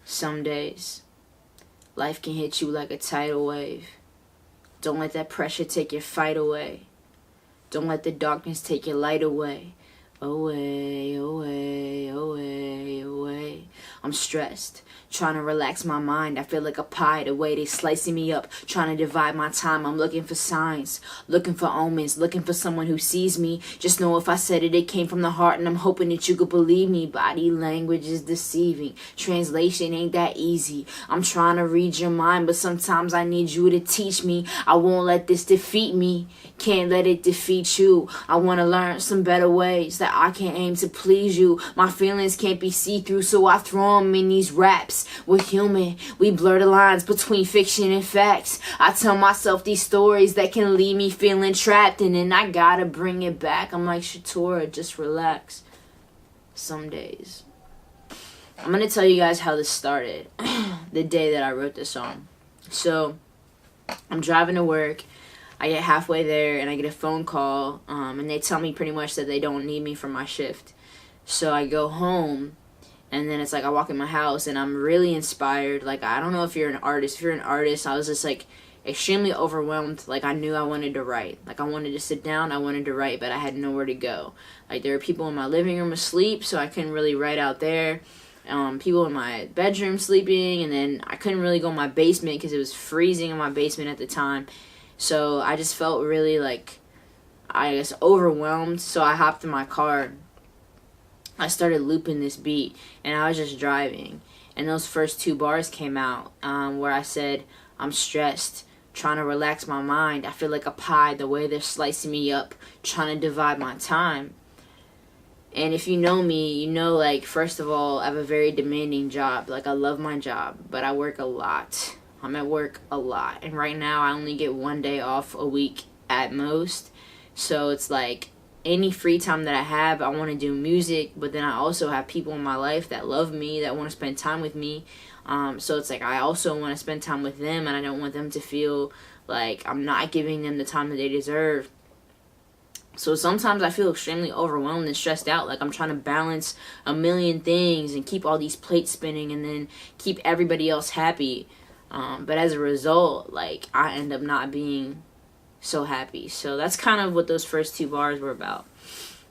Some days, life can hit you like a tidal wave. Don't let that pressure take your fight away. Don't let the darkness take your light away. Away, away, away, away. I'm stressed, trying to relax my mind. I feel like a pie the way they slicing me up, trying to divide my time. I'm looking for signs, looking for omens, looking for someone who sees me. Just know if I said it, it came from the heart, and I'm hoping that you could believe me. Body language is deceiving. Translation ain't that easy. I'm trying to read your mind, but sometimes I need you to teach me. I won't let this defeat me. Can't let it defeat you. I want to learn some better ways that I can aim to please you. My feelings can't be see-through, so I throw them in these raps. We're human. We blur the lines between fiction and facts. I tell myself these stories that can leave me feeling trapped, and then I gotta bring it back. I'm like, Shatora, just relax. Some days. I'm gonna tell you guys how this started. The day that I wrote this song. So, I'm driving to work. I get halfway there and I get a phone call, and they tell me pretty much that they don't need me for my shift. So I go home, and then it's like I walk in my house and I'm really inspired. Like, I don't know if you're an artist. If you're an artist, I was just like extremely overwhelmed. Like, I knew I wanted to write. Like, I wanted to sit down, I wanted to write, but I had nowhere to go. Like, there were people in my living room asleep, so I couldn't really write out there. People in my bedroom sleeping, and then I couldn't really go in my basement because it was freezing in my basement at the time. So I just felt really, like, I guess, overwhelmed. So I hopped in my car. I started looping this beat, and I was just driving. And those first two bars came out, where I said, I'm stressed, trying to relax my mind. I feel like a pie the way they're slicing me up, trying to divide my time. And if you know me, you know, like, first of all, I have a very demanding job. Like, I love my job, but I work a lot. I'm at work a lot, and right now I only get one day off a week at most. So it's like any free time that I have, I want to do music, but then I also have people in my life that love me, that want to spend time with me. So it's like I also want to spend time with them, and I don't want them to feel like I'm not giving them the time that they deserve. So sometimes I feel extremely overwhelmed and stressed out. Like, I'm trying to balance a million things and keep all these plates spinning and then keep everybody else happy. But as a result, like, I end up not being so happy. So that's kind of what those first two bars were about.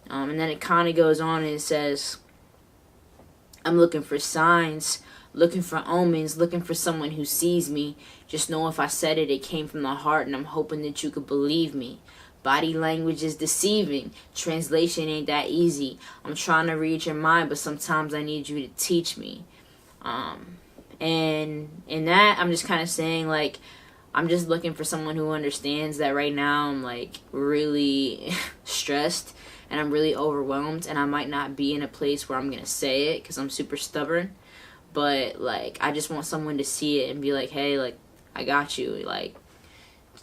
And then it kind of goes on and it says, I'm looking for signs, looking for omens, looking for someone who sees me. Just know if I said it, it came from the heart, and I'm hoping that you could believe me. Body language is deceiving. Translation ain't that easy. I'm trying to read your mind, but sometimes I need you to teach me. And in that, I'm just kind of saying, like, I'm just looking for someone who understands that right now I'm, like, really stressed and I'm really overwhelmed, and I might not be in a place where I'm going to say it because I'm super stubborn. But, like, I just want someone to see it and be like, hey, like, I got you. Like,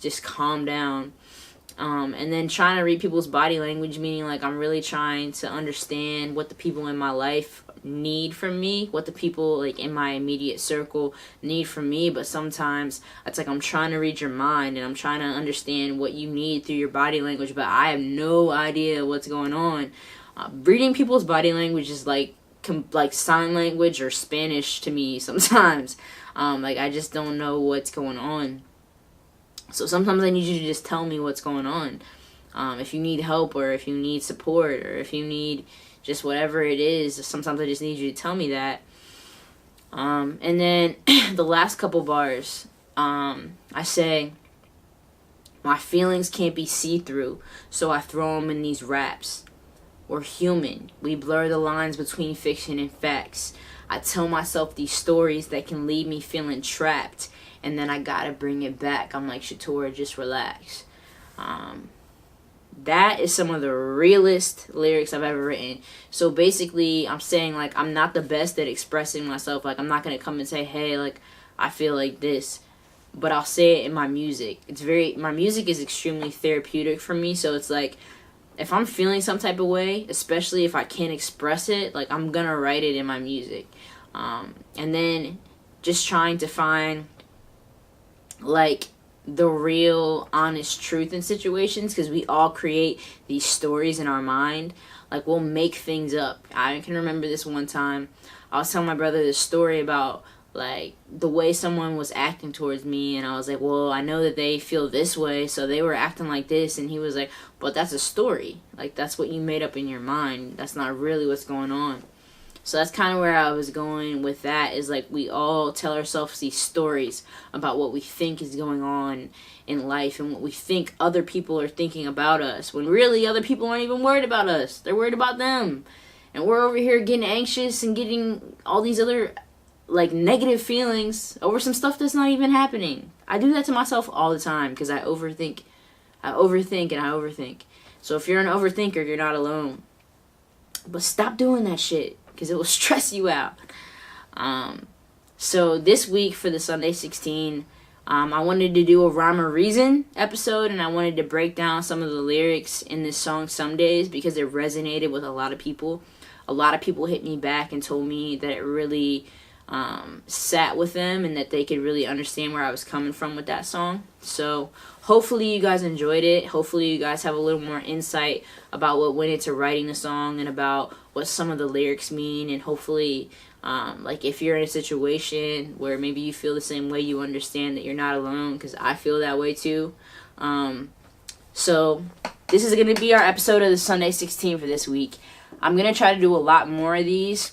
just calm down. And then trying to read people's body language, meaning, like, I'm really trying to understand what the people in my life need from me, what the people, like, in my immediate circle need from me. But sometimes it's like I'm trying to read your mind, and I'm trying to understand what you need through your body language, but I have no idea what's going on. Reading people's body language is like sign language or Spanish to me sometimes. Like, I just don't know what's going on. So sometimes I need you to just tell me what's going on. If you need help, or if you need support, or if you need just whatever it is, sometimes I just need you to tell me that. And then the last couple bars, I say, my feelings can't be see-through, so I throw them in these raps. We're human. We blur the lines between fiction and facts. I tell myself these stories that can leave me feeling trapped, and then I gotta bring it back. I'm like, Shatora, just relax. That is some of the realest lyrics I've ever written. So basically, I'm saying, like, I'm not the best at expressing myself. Like, I'm not gonna come and say, hey, like, I feel like this. But I'll say it in my music. My music is extremely therapeutic for me. So it's like, if I'm feeling some type of way, especially if I can't express it, like, I'm gonna write it in my music. And then just trying to find, like, the real honest truth in situations, because we all create these stories in our mind. Like, we'll make things up. I can remember this one time I was telling my brother this story about, like the way someone was acting towards me, and I was like, well, I know that they feel this way, so they were acting like this. And he was like, but that's a story, like that's what you made up in your mind, that's not really what's going on. So that's kind of where I was going with that, is like we all tell ourselves these stories about what we think is going on in life and what we think other people are thinking about us, when really other people aren't even worried about us, they're worried about them. And we're over here getting anxious and getting all these other like negative feelings over some stuff that's not even happening. I do that to myself all the time because I overthink. So if you're an overthinker, you're not alone. But stop doing that shit, because it will stress you out. So this week for the Sunday 16, I wanted to do a Rhyme or Reason episode, and I wanted to break down some of the lyrics in this song Some Days, because it resonated with a lot of people. A lot of people hit me back and told me that it really sat with them and that they could really understand where I was coming from with that song. So hopefully you guys enjoyed it. Hopefully you guys have a little more insight about what went into writing the song and about what some of the lyrics mean. And hopefully like if you're in a situation where maybe you feel the same way, you understand that you're not alone, because I feel that way too. So this is going to be our episode of the Sunday 16 for this week. I'm going to try to do a lot more of these,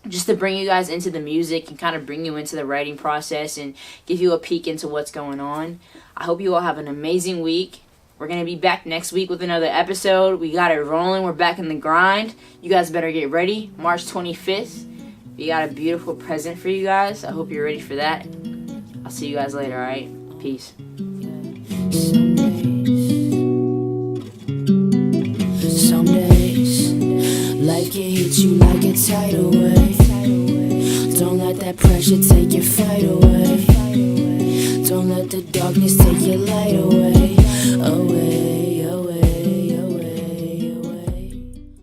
just to bring you guys into the music and kind of bring you into the writing process and give you a peek into what's going on. I hope you all have an amazing week. We're going to be back next week with another episode. We got it rolling. We're back in the grind. You guys better get ready. March 25th. We got a beautiful present for you guys. I hope you're ready for that. I'll see you guys later, alright? Peace. Some days life can hit you like a tidal wave. Don't let that pressure take your fight away. Don't let the darkness take your light away.